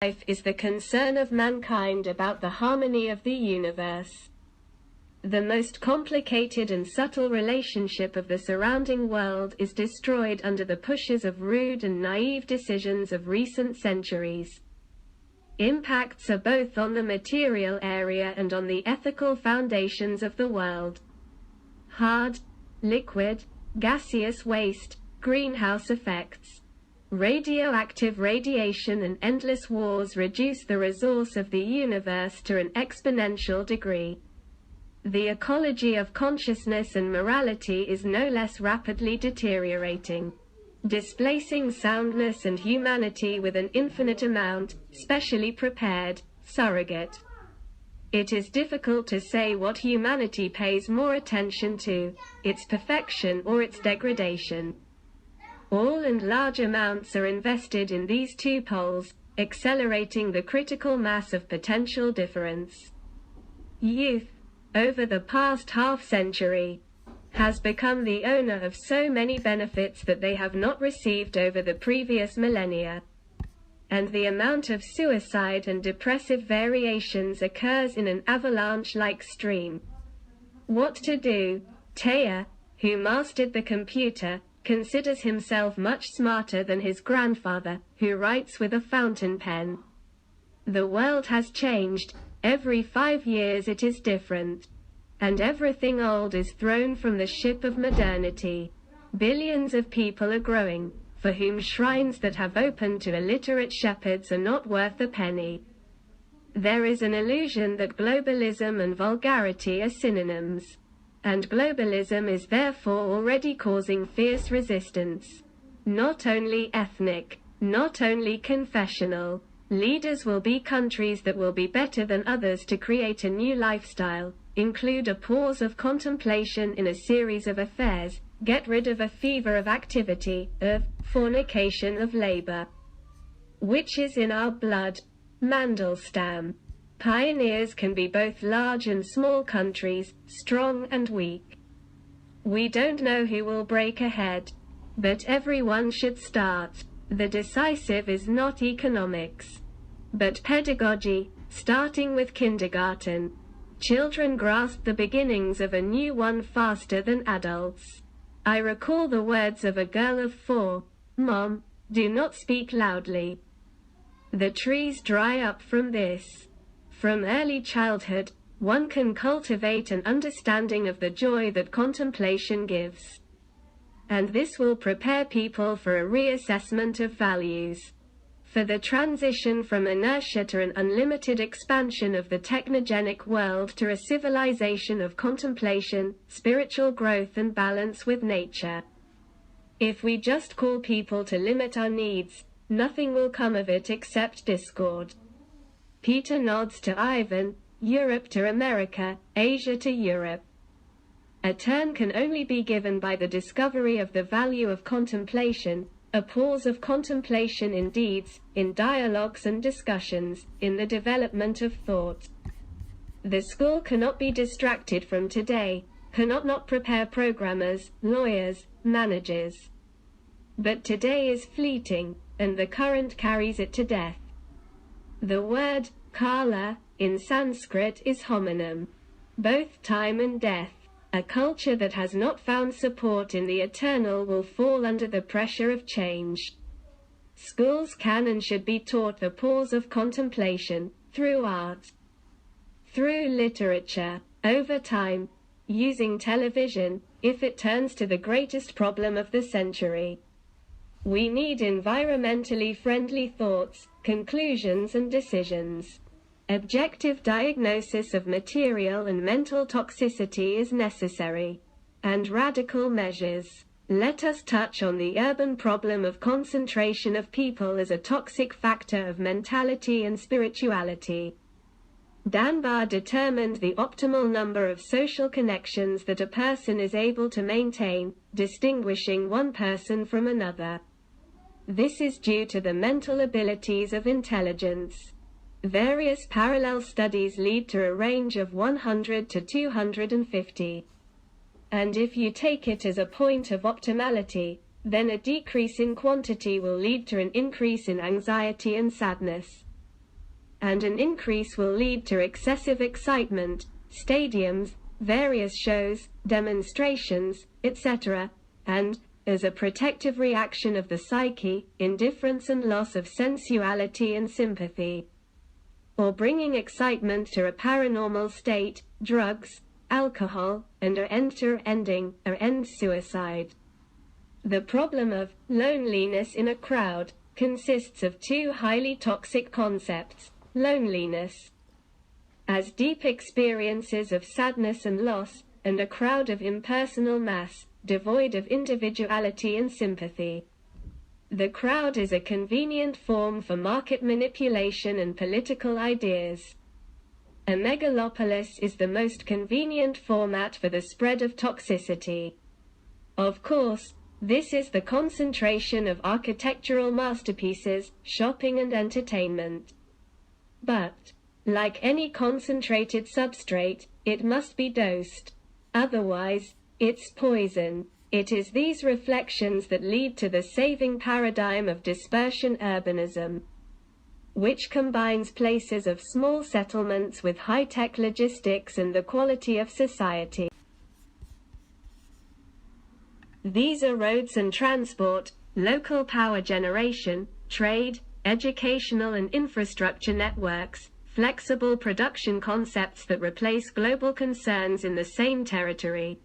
Life is the concern of mankind about the harmony of the universe. The most complicated and subtle relationship of the surrounding world is destroyed under the pushes of rude and naive decisions of recent centuries. Impacts are both on the material area and on the ethical foundations of the world. Hard, liquid, gaseous waste, greenhouse effects, radioactive radiation and endless wars reduce the resource of the universe to an exponential degree. The ecology of consciousness and morality is no less rapidly deteriorating, displacing soundness and humanity with an infinite amount, specially prepared, surrogate. It is difficult to say what humanity pays more attention to, its perfection or its degradation. All and large amounts are invested in these two poles, accelerating the critical mass of potential difference. Youth, over the past half-century, has become the owner of so many benefits that they have not received over the previous millennia. And the amount of suicide and depressive variations occurs in an avalanche-like stream. What to do? Taya, who mastered the computer, considers himself much smarter than his grandfather, who writes with a fountain pen. The world has changed. Every 5 years it is different. And everything old is thrown from the ship of modernity. Billions of people are growing, for whom shrines that have opened to illiterate shepherds are not worth a penny. There is an illusion that globalism and vulgarity are synonyms. And globalism is therefore already causing fierce resistance. Not only ethnic, not only confessional. Leaders will be countries that will be better than others to create a new lifestyle, include a pause of contemplation in a series of affairs, get rid of a fever of activity, of fornication of labor, which is in our blood. Mandelstam. Pioneers can be both large and small countries, strong and weak. We don't know who will break ahead, but everyone should start. The decisive is not economics, but pedagogy, starting with kindergarten. Children grasp the beginnings of a new one faster than adults. I recall the words of a girl of 4, "Mom, do not speak loudly." The trees dry up from this. From early childhood, one can cultivate an understanding of the joy that contemplation gives. And this will prepare people for a reassessment of values, for the transition from inertia to an unlimited expansion of the technogenic world to a civilization of contemplation, spiritual growth and balance with nature. If we just call people to limit our needs, nothing will come of it except discord. Peter nods to Ivan, Europe to America, Asia to Europe. A turn can only be given by the discovery of the value of contemplation, a pause of contemplation in deeds, in dialogues and discussions, in the development of thought. The school cannot be distracted from today, cannot not prepare programmers, lawyers, managers. But today is fleeting, and the current carries it to death. The word, kala, in Sanskrit is homonym. Both time and death. A culture that has not found support in the eternal will fall under the pressure of change. Schools can and should be taught the pause of contemplation, through art, through literature, over time, using television, if it turns to the greatest problem of the century. We need environmentally friendly thoughts, conclusions and decisions. Objective diagnosis of material and mental toxicity is necessary. And radical measures. Let us touch on the urban problem of concentration of people as a toxic factor of mentality and spirituality. Dunbar determined the optimal number of social connections that a person is able to maintain, distinguishing one person from another. This is due to the mental abilities of intelligence. Various parallel studies lead to a range of 100 to 250. And if you take it as a point of optimality, then a decrease in quantity will lead to an increase in anxiety and sadness. and an increase will lead to excessive excitement, stadiums, various shows, demonstrations, etc., and, as a protective reaction of the psyche, indifference and loss of sensuality and sympathy. Or bringing excitement to a paranormal state, drugs, alcohol, and end suicide. The problem of loneliness in a crowd consists of two highly toxic concepts: loneliness as deep experiences of sadness and loss, and a crowd of impersonal mass, devoid of individuality and sympathy. The crowd is a convenient form for market manipulation and political ideas. A megalopolis is the most convenient format for the spread of toxicity. Of course, this is the concentration of architectural masterpieces, shopping and entertainment. But, like any concentrated substrate, it must be dosed. Otherwise, it's poison. It is these reflections that lead to the saving paradigm of dispersion urbanism, which combines places of small settlements with high-tech logistics and the quality of society. These are roads and transport, local power generation, trade, educational and infrastructure networks, flexible production concepts that replace global concerns in the same territory.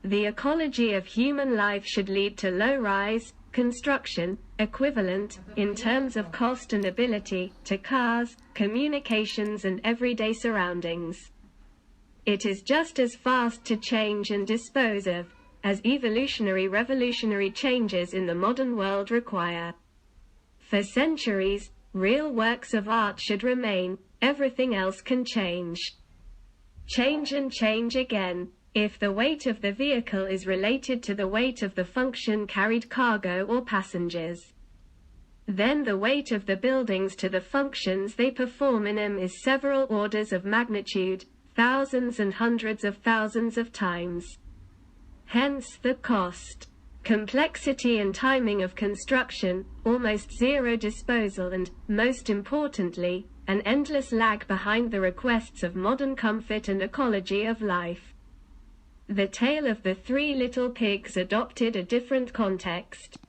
The ecology of human life should lead to low-rise construction, equivalent, in terms of cost and ability, to cars, communications and everyday surroundings. It is just as fast to change and dispose of, as evolutionary revolutionary changes in the modern world require. For centuries, real works of art should remain, everything else can change. Change and change again. If the weight of the vehicle is related to the weight of the function carried cargo or passengers, then the weight of the buildings to the functions they perform in them is several orders of magnitude, thousands and hundreds of thousands of times. Hence the cost, complexity and timing of construction, almost zero disposal and, most importantly, an endless lag behind the requests of modern comfort and ecology of life. The tale of the three little pigs adopted a different context.